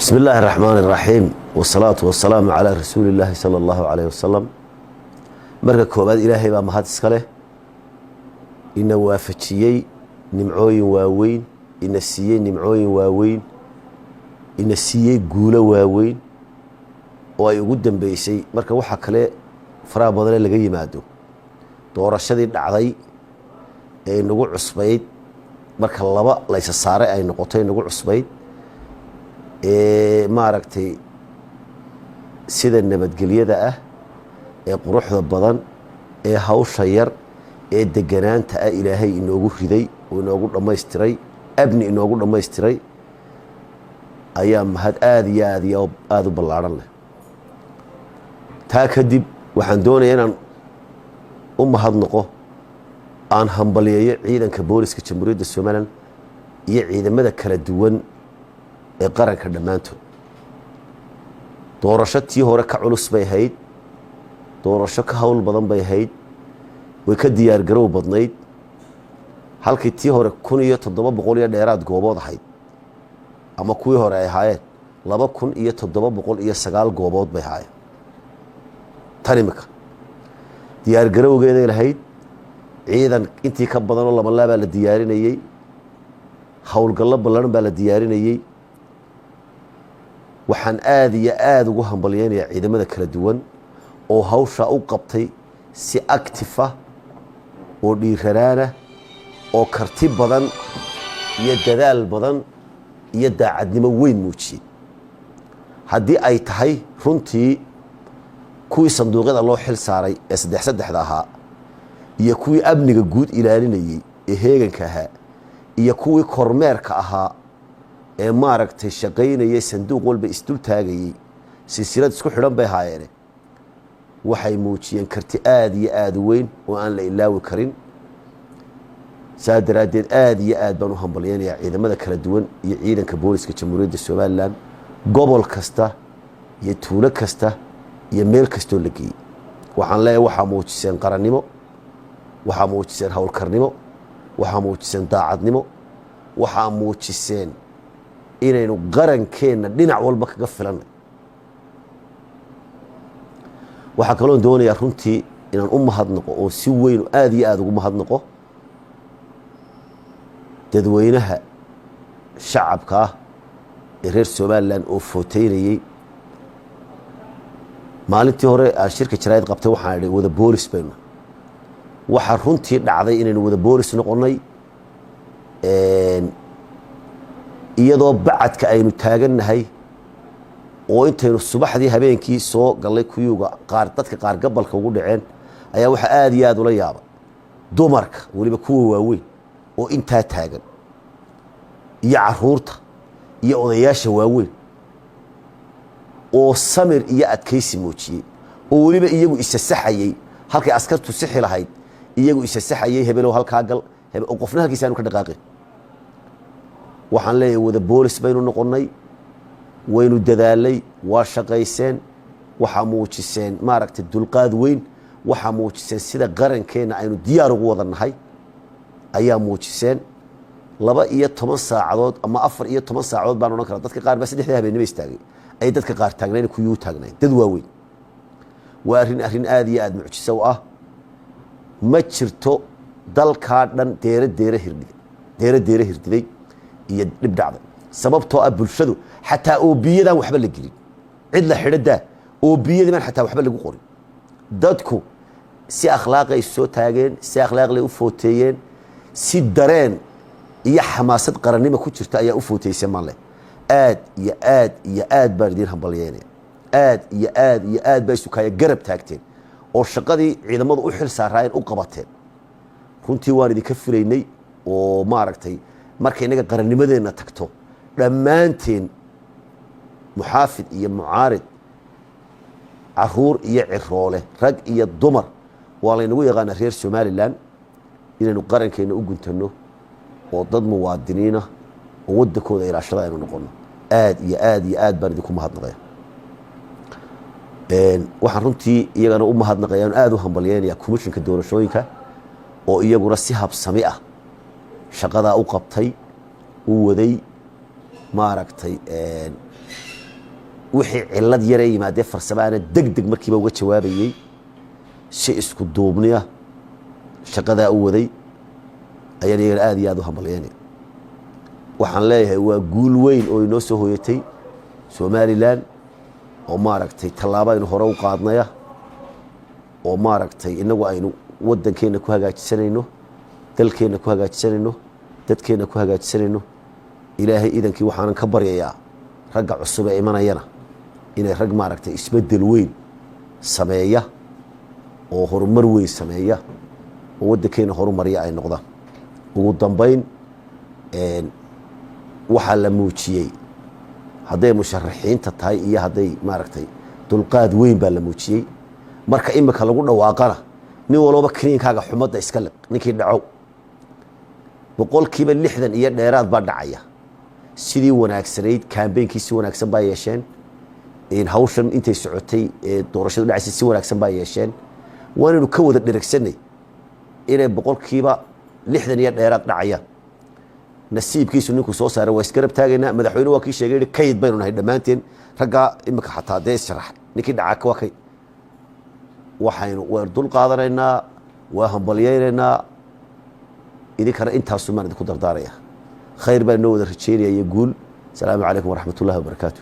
بسم الله الرحمن الرحيم والصلاة والسلام على رسول الله صلى الله عليه وسلم مركا كوباد إلهي با مهد اسكاله إنا وافتشيي نمعوين واوين إنا سيي نمعوين واوين إنا سيي قولة واوين وأي قدام بيسي مركا وحا كالي فرا بدل لغاية مادو دورا شديد عضي أي نقول عصبيد مركا اللبا ليس السارة أي نقطين نقول عصبيد maaragtay sida nabadgelyada ah ee quruxda badan ee hawsha yar ee deganaanta ah ilaahay inoogu riday oo inoogu dhameystiray abni inoogu dhameystiray ayaa mahad aad iyo aad u ballaaran leh taa kadib waxaan doonayaa inaan u mahadnaqo aan hambaliyeeyo ciidanka booliska jamhuuriyadda Soomaaliland iyo ciidamada kala duwan ee qaranka dhamaantood doorasho tii hore ka culus bay ahayd doorasho ka hawl badan bay ahayd way ka diyaar garow badnayd halkii tii hore 1700 iyo dheeraad goobood ahayd ama kuwii hore ay ahaayeen 2709 goobood bay ahaayeen tanimka diyaar garowgeeda lahayd ciidan intii ka badan oo laba laaba la diyaarinayay hawlgallo ballaran baa la diyaarinayay waxaan aad iyo aad ugu hambalyeynaya ciidamada kala duwan oo hawsha u qabtay si active ah oo dhiiranaana oo karti badan iyo dadaal badan iyo daacadnimo weyn muujiyay haddii ay tahay runtii kuwii sanduuqyada loo xil saaray ee saddexda ahaa iyo kuwii amniga guud ilaalinayay ee heeganka ahaa iyo kuwii kormeerka ahaa ee maaragtay shaqaynayay sanduuq walba isdul taagayay silsilad isku xidhan bay haayeen waxay muujiyeen karti aad iyo aad weyn oo aan la ilaawi karin saadaradeed aad iyo aad baan u hambalyeynaya ciidamada kala duwan iyo ciidanka booliska jamhuuriyadda Soomaaliland gobol kasta iyo tuulo kasta iyo meel kasta la geeyay waxaan leeyahay waxa muujiseen qarannimo waxa muujiseen hawlkarnimo waxa muujiseen daacadnimo waxa muujiseen inaynu qarankeena dhinac walba kaga filanay waxa kale oo doonayaa runtii inaan u mahadnaqo oo si weyn aad iyo aad ugu mahadnaqo dadweynaha shacabka ee reer Soomaaliland oo footeynayay maalintii hore aan shirka jaraa'id qabtay waxaan idhi wada boolis bayna waxa runtii dhacday inaynu wada boolis noqonay iyadoo bacadka aynu taagannahay oo intaynu subaxdii habeenkii soo galay kuyuga qaar dadka qaar gabalka ugu dhaceen ayaa waxa aad iyo aad ula yaaba dumarka waliba kuwa waaweyn oo intaa taagan iyo caruurta iyo odayaasha waaweyn oo samir iyo adkaysi muujiyay oo waliba iyagu isa saxayay halkay askartu sixi lahayd iyagu isa saxayay hebelow halkaa gal oo qofna halkiisa aanu ka dhaqaaqin waxaan leeyahay wada boolis baynu noqonay waynu dadaalay waa shaqayseen waxa muujiseen maaragtay dulqaad weyn waxa muujiseen sida qarankeena aynu diyaar ugu wadanahay ayaa muujiseen 12 saacadood ama 14 saacadood baan oran karaa dadka qaar ba 3 habeenimo istaagay ay dadka qaar taagneen ku yuu taagnay dad waaweyn waa arrin aad iyo aad mucjiso ah ma jirto dalka dhan deere hirdiday iyo dib dhacday sababtoo ah bulshadu xataa oo biyadan waxba la gelin cid la xidhada oo biyadii xataa waxba lagu qorin dadku si akhlaaqay soo taageen si akhlaaqley u footeeyeen si dareen iyo xamaasad qarannimo ku jirta ayaa u footeysay maale aad iyo aad baan idin hambalyeynaya aad iyo aad bay sukaya garab taagteen oo shaqadii ciidamadu u xil saarayeen u qabateen runtii waan idinka filaynay oo maaragtay markay inaga qarannimadeena tagto dhammaanteen muxaafid iyo mucaarid caruur iyo ciroole rag iyo dumar waa laynagu yaqaanaa reer Somaliland inaynu qarankeena u guntano oo dad muwaadiniina oo wadankooda ilaashada aynu noqono aad iyo aad baan idinku mahadnaqaya waxaan runtii iyagana u mahadnaqayaan aad u hambalyeynaya komishinka doorashooyinka oo iyaguna si habsami ah shaqada u qabtay u waday maaragtay wixii cillad yare yimaadee farsamaana degdeg markiiba uga jawaabayey si isku duubniya shaqadaa u waday ayaan iyagana aad iyo aad u hambalyeynay waxaan leeyahay waa guul weyn oo inoo soo hooyatay somalilan oo maaragtay tallaabo aynu hore u qaadnaya oo maaragtay inagu aynu waddankeenna ku hagaajisanayno dalkeenna ku hagaajisanayno dadkeenna ku hagaajisanayno ilaahay idankii waxaanan ka baryayaa ragga cusub ee imanayana inay rag maaragtay isbeddel weyn sameeya oo horumar weyn sameeya oo waddankeenna horumarya ay noqdaan ugu dambayn waxaa la muujiyey hadday musharaxiinta tahay iyo hadday maaragtay dulqaad weyn baa la muujiyey marka imika lagu dhawaaqana nin walba kiniinkaaga xumadda iska liq ninkii dhacow boqolkiiba 60 iyo dheeraad baa dhacaya sidii wanaagsanayd kaambeenkii si wanaagsan baa yeesheen hawshan intay socotay doorashadu dhacaysay si wanaagsan baa yeesheen waanaynu ka wada dheragsanay inay boqolkiiba 60 iyo dheeraad dhacayaan nasiibkiisu ninku soo saaray waa isgarab taagaynaa madaxweyne waa kii sheegay kayd baynu nahay dhammaanteen raggaa imika xataa dee sharax ninkii dhacaa waa kayd waxaynu waan dul qaadanaynaa waa hambalyaynaynaa idinkana intaasu maan idinku dardaaraya khayr baan noo wada rajeynaya iyo guul asalaamu calaykum waraxmat ullahi wabarakaatu